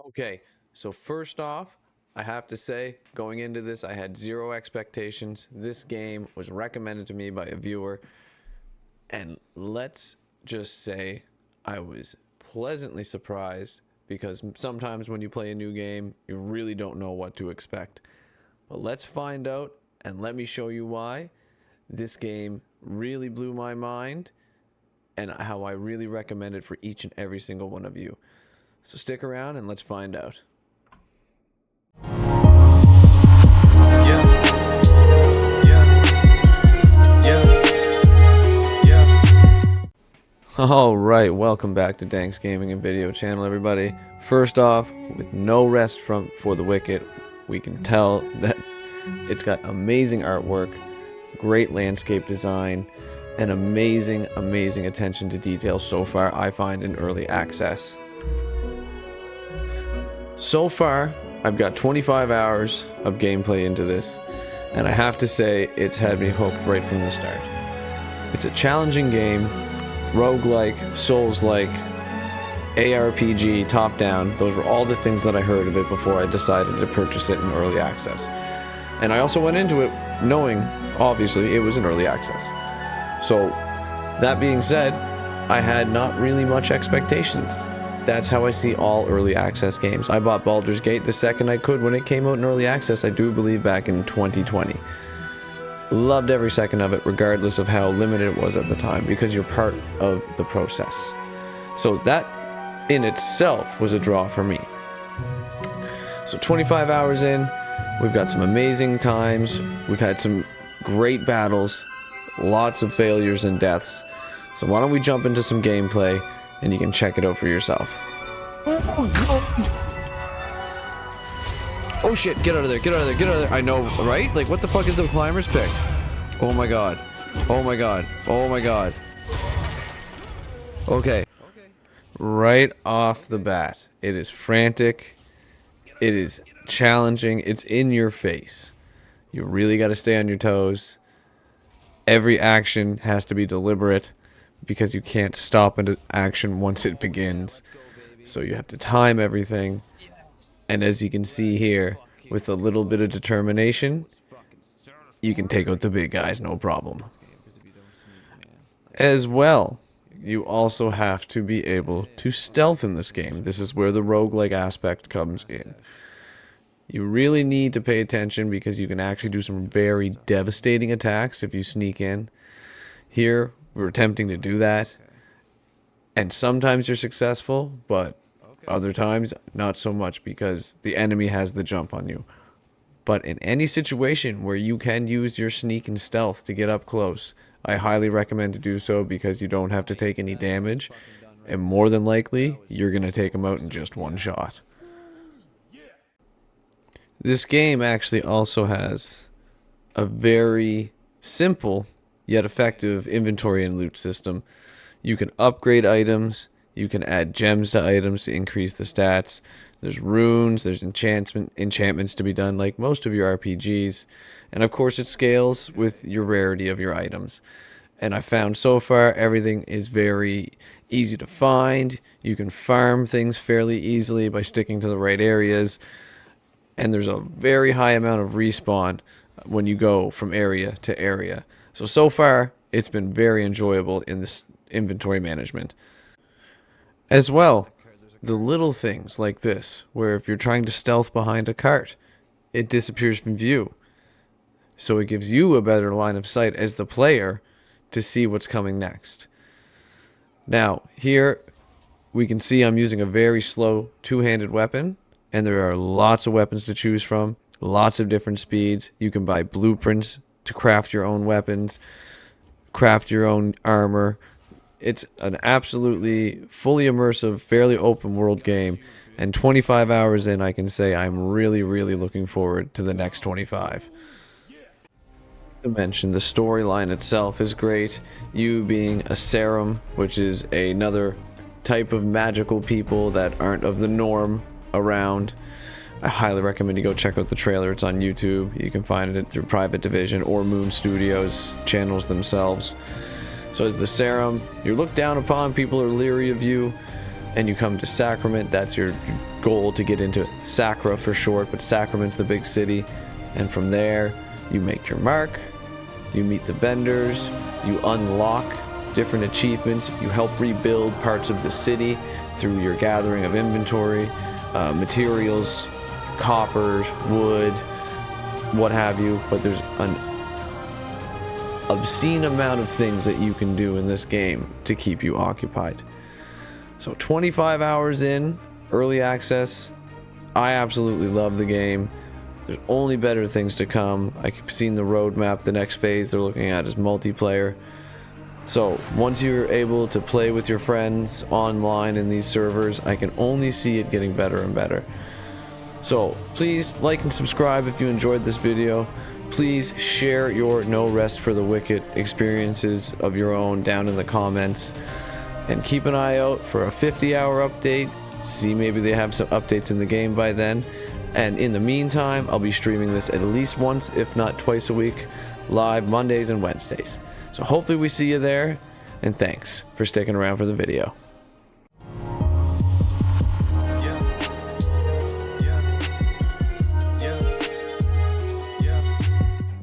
Okay, so first off, I have to say, going into this, I had zero expectations. This game was recommended to me by a viewer, and let's just say I was pleasantly surprised because sometimes when you play a new game, you really don't know what to expect. But let's find out, and let me show you why this game really blew my mind and how I really recommend it for each and every single one of you. So stick around and let's find out. Alright, welcome back to Danks Gaming and Video Channel, everybody. First off, with no rest for the wicked, we can tell that it's got amazing artwork, great landscape design, and amazing attention to detail so far, I find, in early access. So far, I've got 25 hours of gameplay into this, and I have to say, it's had me hooked right from the start. It's a challenging game, roguelike, Souls-like, ARPG, top-down. Those were all the things that I heard of it before I decided to purchase it in early access. And I also went into it knowing, obviously, it was in early access. So, that being said, I had not really much expectations. That's how I see all early access games. I bought Baldur's Gate the second I could when it came out in early access, I do believe back in 2020. Loved every second of it, regardless of how limited it was at the time, because you're part of the process. So that in itself was a draw for me. So 25 hours in, we've got some amazing times, we've had some great battles, lots of failures and deaths. So why don't we jump into some gameplay and you can check it out for yourself. Oh shit, get out of there, get out of there, get out of there. I know, right? Like, what the fuck is the climber's pick? Oh my god. Oh my god. Oh my god. Okay. Right off the bat, it is frantic. It is challenging. It's in your face. You really got to stay on your toes. Every action has to be deliberate because you can't stop an action once it begins. So you have to time everything. And as you can see here, with a little bit of determination, you can take out the big guys, no problem. As well, you also have to be able to stealth in this game. This is where the roguelike aspect comes in. You really need to pay attention because you can actually do some very devastating attacks if you sneak in. Here, we're attempting to do that. And sometimes you're successful, but other times, not so much because the enemy has the jump on you. But in any situation where you can use your sneak and stealth to get up close, I highly recommend to do so because you don't have to take any damage. And more than likely, you're going to take them out in just one shot. This game actually also has a very simple yet effective inventory and loot system. You can upgrade items. You can add gems to items to increase the stats. There's runes, there's enchantments to be done like most of your RPGs. And of course it scales with your rarity of your items. And I found so far everything is very easy to find. You can farm things fairly easily by sticking to the right areas. And there's a very high amount of respawn when you go from area to area. So far it's been very enjoyable in this inventory management. As well, the little things like this, where if you're trying to stealth behind a cart, it disappears from view. So it gives you a better line of sight as the player to see what's coming next. Now, here we can see I'm using a very slow two-handed weapon, and there are lots of weapons to choose from, lots of different speeds. You can buy blueprints to craft your own weapons, craft your own armor. It's an absolutely fully immersive, fairly open world game, and 25 hours in, I can say I'm really looking forward to the next 25. To mention, the storyline itself is great. You being a serum, which is another type of magical people that aren't of the norm around. I highly recommend you go check out the trailer. It's on YouTube. You can find it through Private Division or Moon Studios channels themselves. So as the serum, you're looked down upon, people are leery of you, and you come to Sacrament. That's your goal, to get into Sacra for short, but Sacrament's the big city. And from there, you make your mark, you meet the vendors, you unlock different achievements, you help rebuild parts of the city through your gathering of inventory, materials, coppers, wood, what have you. But there's an obscene amount of things that you can do in this game to keep you occupied. So 25 hours in, early access. I absolutely love the game. There's only better things to come. I've seen the roadmap. The next phase they're looking at is multiplayer. So once you're able to play with your friends online in these servers, I can only see it getting better and better. So please like and subscribe if you enjoyed this video. Please share your No Rest for the Wicked experiences of your own down in the comments. And keep an eye out for a 50-hour update. See, maybe they have some updates in the game by then. And in the meantime, I'll be streaming this at least once, if not twice a week, live Mondays and Wednesdays. So hopefully we see you there, and thanks for sticking around for the video.